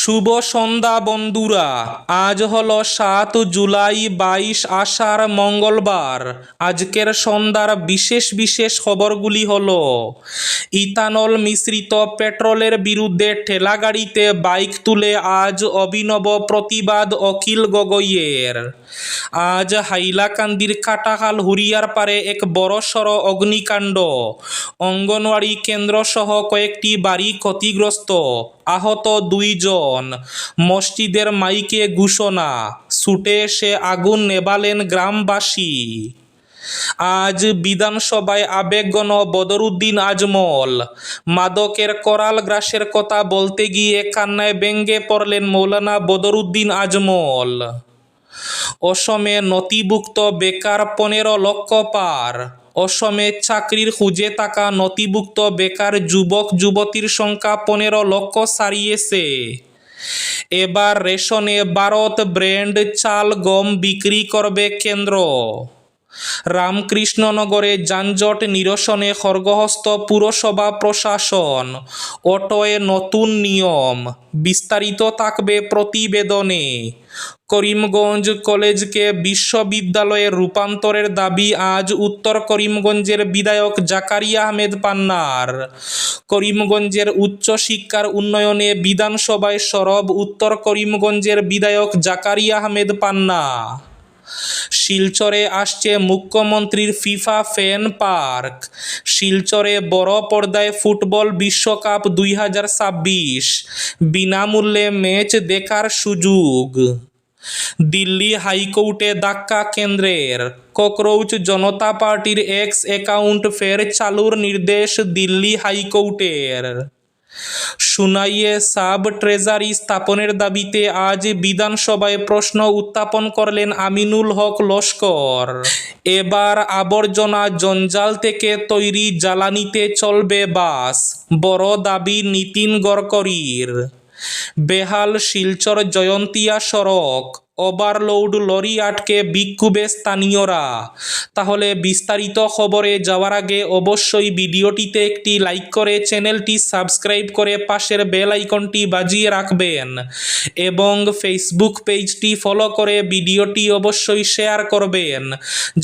শুভ সন্ধ্যা বন্ধুরা। আজ হলো 7 জুলাই, 22 আষাঢ়, মঙ্গলবার। আজকের সন্ধ্যার বিশেষ বিশেষ খবরগুলি হলো: ইথানল মিশ্রিত পেট্রোলের বিরুদ্ধে ঠেলাগাড়িতে বাইক তুলে আজ অভিনব প্রতিবাদ অখিল গগৈয়ের। আজ হাইলাকান্দির কাটাখাল হুরিয়ারপাড়ে এক বড়সড় অগ্নিকাণ্ড। অঙ্গনওয়াড়ি কেন্দ্রসহ কয়েকটি বাড়ি ক্ষতিগ্রস্ত, আহত 2 জন। মসজিদের মাইকে ঘোষণা, ছুটে এসে আগুন নেভালেন গ্রামবাসী। আজ বিধানসভায় আবেগঘন বদরুদ্দিন আজমল। মাদকের করাল গ্রাসের কথা বলতে গিয়ে কান্নায় ভেঙে পড়লেন মৌলানা বদরুদ্দিন আজমল। অসমে নথিভুক্ত বেকার 15 লক্ষ পার। অসমে চাকরির খুঁজে থাকা নথিভুক্ত বেকার যুবক যুবতীর সংখ্যা 15 লক্ষ ছাড়িয়েছে। এবার রেশনে ভারত ব্র্যান্ড চাল গম বিক্রি করবে কেন্দ্র। রামকৃষ্ণনগরে যানজট নিরসনে খড়গহস্ত পুরসভা প্রশাসন। অটোয় নতুন নিয়ম, বিস্তারিত থাকবে প্রতিবেদনে। করিমগঞ্জ কলেজকে বিশ্ববিদ্যালয়ে রূপান্তরের দাবি আজ উত্তর করিমগঞ্জের বিধায়ক জাকারিয়া আহমেদ পান্নার। করিমগঞ্জের উচ্চশিক্ষার উন্নয়নে বিধানসভায় সরব উত্তর করিমগঞ্জের বিধায়ক জাকারিয়া আহমেদ পান্না। শিলচরে আসছে মুখ্যমন্ত্রীর ফিফা ফ্যান পার্ক। শিলচরে বড় পর্দায় ফুটবল বিশ্বকাপ 2026, বিনামূল্যে ম্যাচ দেখার সুযোগ। দিল্লি হাইকোর্টে ধাক্কা কেন্দ্রের। ককরোচ জনতা পার্টির এক্স অ্যাকাউন্ট ফের চালুর নির্দেশ দিল্লি হাইকোর্টের। সুনাইয়ে সাব ট্রেজারি স্থাপনের দাবিতে আজ বিধানসভায় প্রশ্ন উত্থাপন করলেন আমিনুল হক লস্কর। এবার আবর্জনা জঞ্জাল থেকে তৈরি জ্বালানিতে চলবে বাস, বড় দাবি নীতিন গড়করির। বেহাল শিলচর জয়ন্তিয়া সড়ক, ওভারলোড লরি আটকে বিক্ষোভে স্থানীয়রা। তাহলে বিস্তারিত খবরে যাওয়ার আগে অবশ্যই ভিডিওটিতে একটি লাইক করে চ্যানেলটি সাবস্ক্রাইব করে পাশের বেল আইকনটি বাজিয়ে রাখবেন এবং ফেসবুক পেজটি ফলো করে ভিডিওটি অবশ্যই শেয়ার করবেন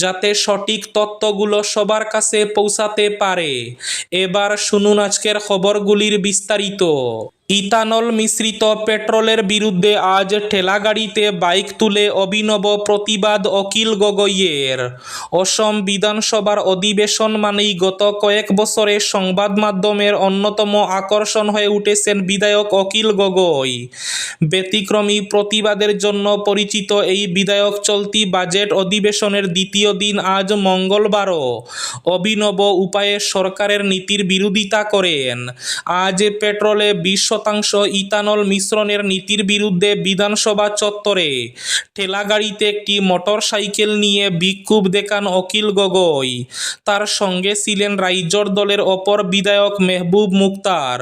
যাতে সঠিক তথ্যগুলো সবার কাছে পৌঁছাতে পারে। এবার শুনুন আজকের খবরগুলির বিস্তারিত। ইথানল মিশ্রিত পেট্রোলের বিরুদ্ধে আজ ঠেলাগাড়িতে বাইক তুলে অভিনব প্রতিবাদ অখিল গগৈয়ের। অসম বিধানসভার অধিবেশন মানেই গত কয়েক বছরে সংবাদ মাধ্যমের অন্যতম আকর্ষণ হয়ে উঠেছেন বিধায়ক অখিল গগৈ। ব্যতিক্রমী প্রতিবাদের জন্য পরিচিত এই বিধায়ক চলতি বাজেট অধিবেশনের দ্বিতীয় দিন আজ মঙ্গলবারও অভিনব উপায়ে সরকারের নীতির বিরোধিতা করেন। আজ পেট্রোলে 20% ইথানল মিশ্রণের নীতির বিরুদ্ধে বিধানসভা চত্বরে ঠেলাগাড়িতে একটি মোটরসাইকেল নিয়ে বিক্ষোভ দেখান অখিল গগৈ। তার সঙ্গে ছিলেন রাইজোর দলের অপর বিধায়ক মেহবুব মুখতার।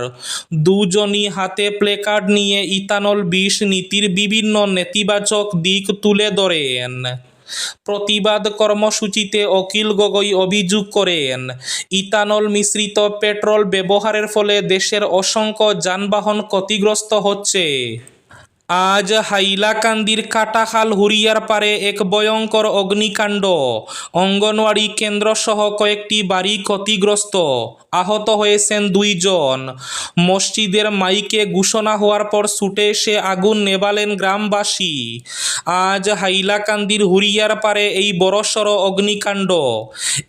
দুজনই হাতে প্লেকার্ড নিয়ে ইথানল 20 নীতির বিভিন্ন নেতিবাচক দিক তুলে ধরেন। প্রতিবাদ কর্মসূচিতে অখিল গগৈ অভিযোগ করেন, ইথানল মিশ্রিত পেট্রোল ব্যবহারের ফলে দেশের অসংখ্য যানবাহন ক্ষতিগ্রস্ত হচ্ছে। আজ হাইলাকান্দির কাটাখাল হুরিয়ারপাড়ে এক ভয়ঙ্কর অগ্নিকাণ্ড। অঙ্গনওয়াড়ি কেন্দ্রসহ কয়েকটি বাড়ি ক্ষতিগ্রস্ত, আহত হয়েছেন 2 জন। মসজিদের মাইকে ঘোষণা হওয়ার পর ছুটে এসে আগুন নেভালেন গ্রামবাসী। আজ হাইলাকান্দির হুরিয়ারপাড়ে এই বড়সড় অগ্নিকাণ্ড।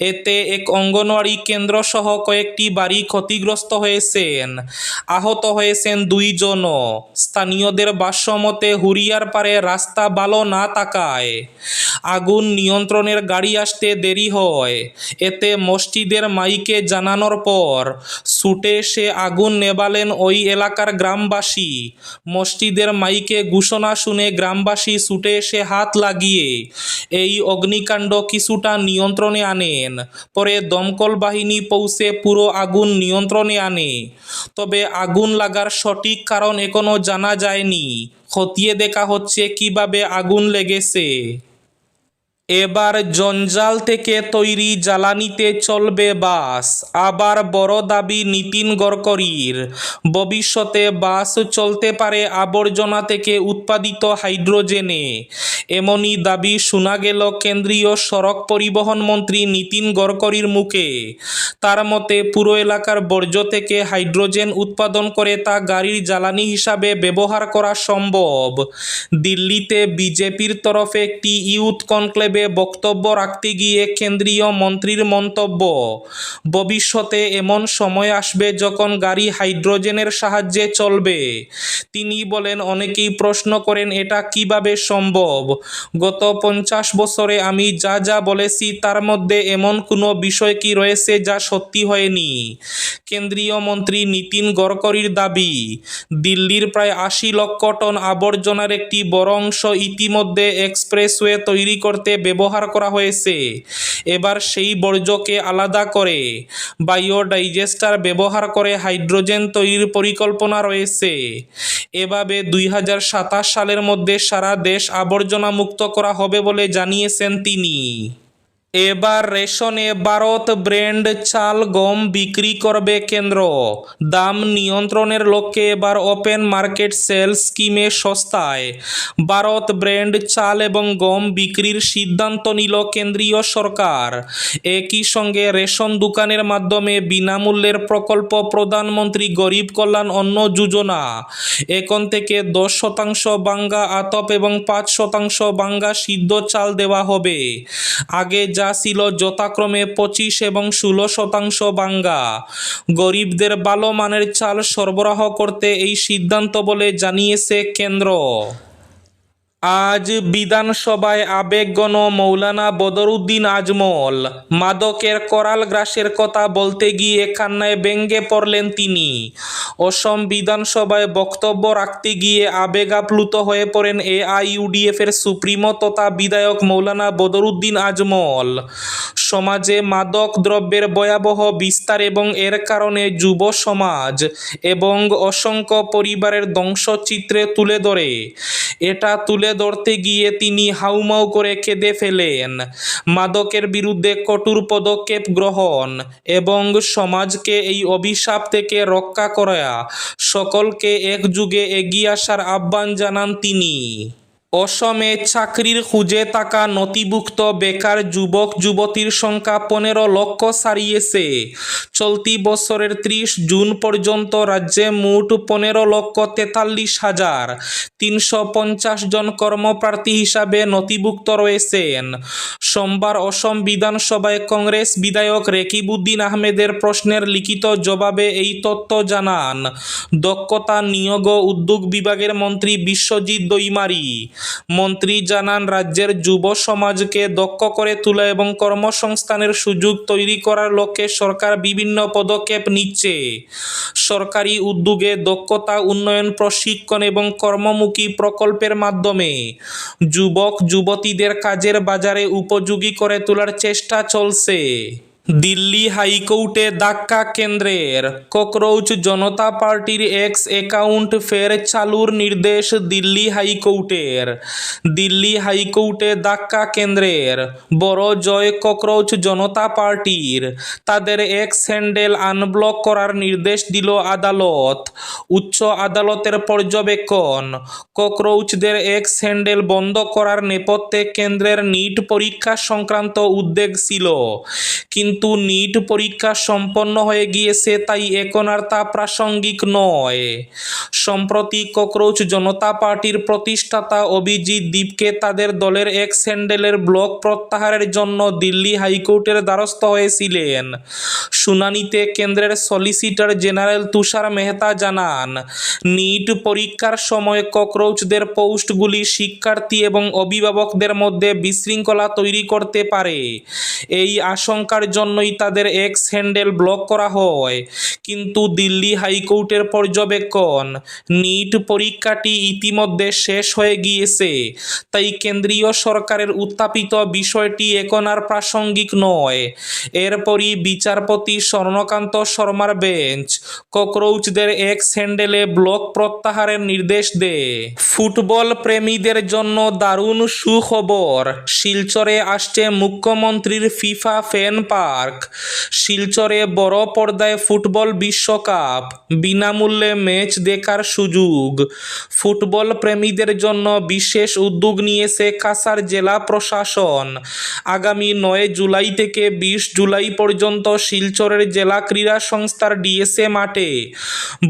এতে এক অঙ্গনওয়াড়ি কেন্দ্রসহ কয়েকটি বাড়ি ক্ষতিগ্রস্ত হয়েছেন, আহত হয়েছেন 2 জনও। স্থানীয়দের ভাষ্যমতে হুরিয়ারপাড়ে রাস্তা ভালো না থাকায় আগুন নিয়ন্ত্রণের গাড়ি আসতে দেরি হয়। এতে মসজিদের মাইকে জানানোর পর ছুটে এসে আগুন নেভালেন ওই এলাকার গ্রামবাসী। মসজিদের মাইকে ঘোষণা শুনে গ্রামবাসী ছুটে এসে হাত লাগিয়ে এই অগ্নিকাণ্ড কিছুটা নিয়ন্ত্রণে আনেন। পরে দমকল বাহিনী পৌঁছে পুরো আগুন নিয়ন্ত্রণে আনে। তবে আগুন লাগার সঠিক কারণ এখনো জানা যায়নি। খতিয়ে দেখা হচ্ছে কিভাবে আগুন লেগেছে। এবার জঞ্জাল থেকে তৈরি জ্বালানিতে চলবে বাস, আবার বড় দাবি নীতিন গডকরির। ভবিষ্যতে বাস চলতে পারে আবর্জনা থেকে উৎপাদিত হাইড্রোজেনে, এমনই দাবি শোনা গেল কেন্দ্রীয় সড়ক পরিবহন মন্ত্রী নীতিন গডকরির মুখে। তার মতে পুরো এলাকার বর্জ্য থেকে হাইড্রোজেন উৎপাদন করে তা গাড়ির জ্বালানি হিসাবে ব্যবহার করা সম্ভব। দিল্লিতে বিজেপির তরফে একটি ইউথ কনক্লেভে বক্তব্য রাখতে গিয়ে কেন্দ্রীয় মন্ত্রীর মন্তব্য, ভবিষ্যতে এমন সময় আসবে যখন গাড়ি হাইড্রোজেনের সাহায্যে চলবে। তিনি বলেন, অনেকেই প্রশ্ন করেন এটা কিভাবে সম্ভব। গত 50 বছরে আমি যা যা বলেছি তার মধ্যে এমন কোনো বিষয় কি রয়েছে যা সত্যি হয়নি। কেন্দ্রীয় মন্ত্রী নীতিন গডকরির দাবি, দিল্লির প্রায় 80 লক্ষ টন আবর্জনার একটি বড় অংশ ইতিমধ্যে এক্সপ্রেসওয়ে তৈরি করতে ব্যবহার করা হয়েছে। এবার সেই বর্জ্যকে আলাদা করে বায়োডাইজেস্টার ব্যবহার করে হাইড্রোজেন তৈরির পরিকল্পনা রয়েছে। এভাবে 2027 সালের মধ্যে সারা দেশ আবর্জনা মুক্ত করা হবে বলে জানিয়েছেন তিনি। এবার রেশনে ভারত ব্র্যান্ড চাল গম বিক্রি করবে কেন্দ্র। দাম নিয়ন্ত্রণের লক্ষ্যে এবার ওপেন মার্কেট সেল স্কিমে সস্তায় ভারত ব্র্যান্ড চাল এবং গম বিক্রির সিদ্ধান্ত নিল কেন্দ্রীয় সরকার। একই সঙ্গে রেশন দোকানের মাধ্যমে বিনামূল্যের প্রকল্প প্রধানমন্ত্রী গরিব কল্যাণ অন্ন যোজনা এখন থেকে 10% বাঙ্গা আতপ এবং 5% বাঙ্গা সিদ্ধ চাল দেওয়া হবে। আগে যা ছিল যথাক্রমে 25 এবং 16% বাঙ্গা। গরিবদের ভালো মানের চাল সরবরাহ করতে এই সিদ্ধান্ত বলে জানিয়েছে কেন্দ্র। আজ বিধানসভায় আবেগঘন মৌলানা বদরুদ্দিন আজমল। মাদকের করাল গ্রাসের কথা বলতে গিয়ে কান্নায় ভেঙে পড়লেন তিনি। অসম বিধানসভায় বক্তব্য রাখতে গিয়ে আবেগাপ্লুত হয়ে পড়েন AIUDF-এর সুপ্রিমো তথা বিধায়ক মৌলানা বদরুদ্দিন আজমল। সমাজে মাদক দ্রব্যের ভয়াবহ বিস্তার এবং এর কারণে যুব সমাজ এবং অসংখ্য পরিবারের ধ্বংসচিত্রে তুলে ধরে। এটা তুলে ধরতে গিয়ে তিনি হাউমাউ করে কেঁদে ফেলেন। মাদকের বিরুদ্ধে কঠোর পদক্ষেপ গ্রহণ এবং সমাজকে এই অভিশাপ থেকে রক্ষা করা সকলকে একযোগে এগিয়ে আসার আহ্বান জানান তিনি। অসমে চাকরির খুঁজে থাকা নথিভুক্ত বেকার যুবক যুবতীর সংখ্যা 15 লক্ষ ছাড়িয়েছে। চলতি বছরের 30 জুন পর্যন্ত রাজ্যে মোট 15,43,350 জন কর্মপ্রার্থী হিসাবে নথিভুক্ত রয়েছেন। সোমবার অসম বিধানসভায় কংগ্রেস বিধায়ক রেকিবউদ্দিন আহমেদের প্রশ্নের লিখিত জবাবে এই তথ্য জানান দক্ষতা নিয়োগ ও উদ্যোগ বিভাগের মন্ত্রী বিশ্বজিৎ দৈমারি। মন্ত্রী জানান, রাজ্যের যুব সমাজকে দক্ষ করে তোলা এবং কর্মসংস্থানের সুযোগ তৈরি করার লক্ষ্যে সরকার বিভিন্ন পদক্ষেপ নিচ্ছে। সরকারি উদ্যোগে দক্ষতা উন্নয়ন প্রশিক্ষণ এবং কর্মমুখী প্রকল্পের মাধ্যমে যুবক যুবতীদের কাজের বাজারে উপযোগী করে তোলার চেষ্টা চলছে। দিল্লি হাইকোর্টে ধাক্কা কেন্দ্রের। ককরোচ জনতা পার্টির এক্স অ্যাকাউন্ট ফের চালুর নির্দেশ দিল্লি হাইকোর্টের। দিল্লি হাইকোর্টে ধাক্কা কেন্দ্রের। বড় জয় ককরোচ জনতা পার্টির। তাদের এক্স হ্যান্ডেল আনব্লক করার নির্দেশ দিল আদালত। উচ্চ আদালতের পর্যবেক্ষণ, ককরোচদের এক্স হ্যান্ডেল বন্ধ করার নেপথ্যে কেন্দ্রের নিট পরীক্ষা সংক্রান্ত উদ্বেগ ছিল, কিন্তু নিট পরীক্ষা সম্পন্ন হয়ে গিয়েছে, তাই এখন আর তা প্রাসঙ্গিক নয়। সম্প্রতি ককরোচ জনতা পার্টির প্রতিষ্ঠাতা অভিজিৎ দীপকে তাদের দলের এক্স হ্যান্ডেলের ব্লক প্রত্যাহারের জন্য দিল্লি হাইকোর্টের দ্বারস্থ হয়েছিলেন। শুনানিতে কেন্দ্রের সলিসিটর জেনারেল তুষার মেহতা জানান, নিট পরীক্ষার সময় ককরোচদের পোস্টগুলি শিক্ষার্থী এবং অভিভাবকদের মধ্যে বিশৃঙ্খলা তৈরি করতে পারে। এই আশঙ্কার জন্য জন্যই তাদের এক্স হ্যান্ডেল ব্লক করা হয়। কিন্তু দিল্লি হাইকোর্টের পর্যবেক্ষণ, নিট পরীক্ষাটি ইতিমধ্যে শেষ হয়ে গিয়েছে, তাই কেন্দ্রীয় সরকারের উত্থাপিত বিষয়টি এখন আর প্রাসঙ্গিক নয়। এরপরই বিচারপতি স্বর্ণকান্ত শর্মার বেঞ্চ ককরোচদের এক্স হ্যান্ডেলে ব্লক প্রত্যাহারের নির্দেশ দেয়। ফুটবল প্রেমীদের জন্য দারুণ সুখবর, শিলচরে আসছে মুখ্যমন্ত্রীর ফিফা ফ্যান পার্ক। শিলচরে বড় পর্দায় ফুটবল বিশ্বকাপ, বিনামূল্যে ম্যাচ দেখার সুযোগ। ফুটবল প্রেমীদের জন্য বিশেষ উদ্যোগ নিয়েছে কাছাড় জেলা প্রশাসন। আগামী 9 জুলাই থেকে 20 জুলাই পর্যন্ত শিলচরের জেলা ক্রীড়া সংস্থার ডিএসএ মাঠে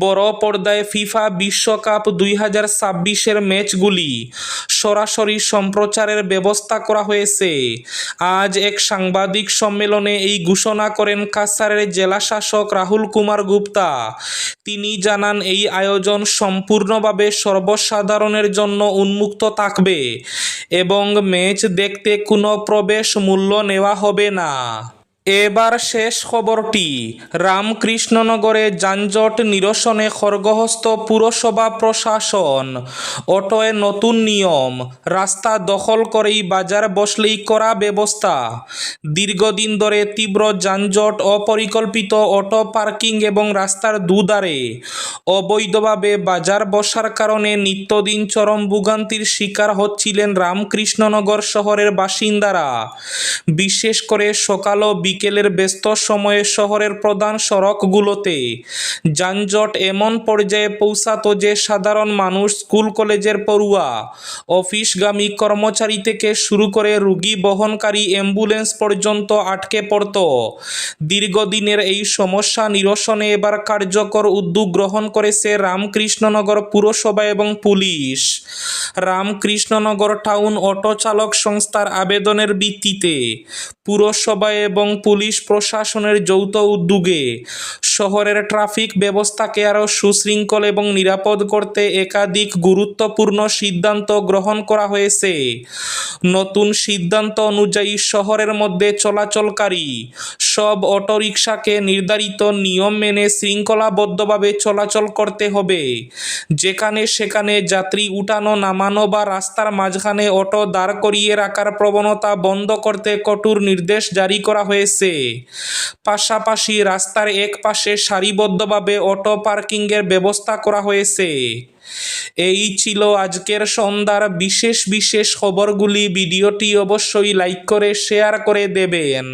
বড় পর্দায় ফিফা বিশ্বকাপ 2026-এর ম্যাচগুলি সরাসরি সম্প্রচারের ব্যবস্থা করা হয়েছে। আজ এক সাংবাদিক সম্মেলনে এই ঘোষণা করেন কাছাড়ের জেলা শাসক রাহুল কুমার গুপ্তা। তিনি জানান, এই আয়োজন সম্পূর্ণভাবে সর্বসাধারণের জন্য উন্মুক্ত থাকবে এবং ম্যাচ দেখতে কোনো প্রবেশ মূল্য নেওয়া হবে না। এবার শেষ খবরটি, রামকৃষ্ণনগরে যানজট নিরসনে খড়গহস্ত পুরসভা প্রশাসন। অটোয় নতুন নিয়ম, রাস্তা দখল করেই বাজার বসলেই করা ব্যবস্থা। দীর্ঘদিন ধরে তীব্র যানজট, অপরিকল্পিত অটো পার্কিং এবং রাস্তার দুধারে অবৈধভাবে বাজার বসার কারণে নিত্যদিন চরম ভোগান্তির শিকার হচ্ছিলেন রামকৃষ্ণনগর শহরের বাসিন্দারা। বিশেষ করে সকাল ও বিকেলের ব্যস্ত সময়ে শহরের প্রধান সড়কগুলোতে যানজট এমন পর্যায়ে পৌঁছাতো যে সাধারণ মানুষ, স্কুল কলেজের পড়ুয়া, অফিসগামী কর্মচারী থেকে শুরু করে রোগী বহনকারী অ্যাম্বুলেন্স পর্যন্ত আটকে পড়ত। দীর্ঘদিনের এই সমস্যা নিরসনে এবার কার্যকর উদ্যোগ গ্রহণ করেছে রামকৃষ্ণনগর পুরসভা এবং পুলিশ। রামকৃষ্ণনগর টাউন অটো চালক সংস্থার আবেদনের ভিত্তিতে পুরসভা এবং পুলিশ প্রশাসনের যৌথ উদ্যোগে শহরের ট্রাফিক ব্যবস্থাকে আরও সুশৃঙ্খল এবং নিরাপদ করতে একাধিক গুরুত্বপূর্ণ সিদ্ধান্ত গ্রহণ করা হয়েছে। নতুন সিদ্ধান্ত অনুযায়ী শহরের মধ্যে চলাচলকারী সব অটোরিকশাকে নির্ধারিত নিয়ম মেনে শৃঙ্খলাবদ্ধভাবে চলাচল করতে হবে। যেখানে সেখানে যাত্রী উঠানো, নামানো বা রাস্তার মাঝখানে অটো দাঁড় করিয়ে রাখার প্রবণতা বন্ধ করতে কঠোর নির্দেশ জারি করা হয়েছে। পাশাপাশি রাস্তার এক পাশে সারিবদ্ধভাবে অটো পার্কিংয়ের ব্যবস্থা করা হয়েছে। এই ছিল আজকের সন্ধ্যার বিশেষ খবরগুলি। ভিডিওটি অবশ্যই লাইক করে শেয়ার করে দেবেন।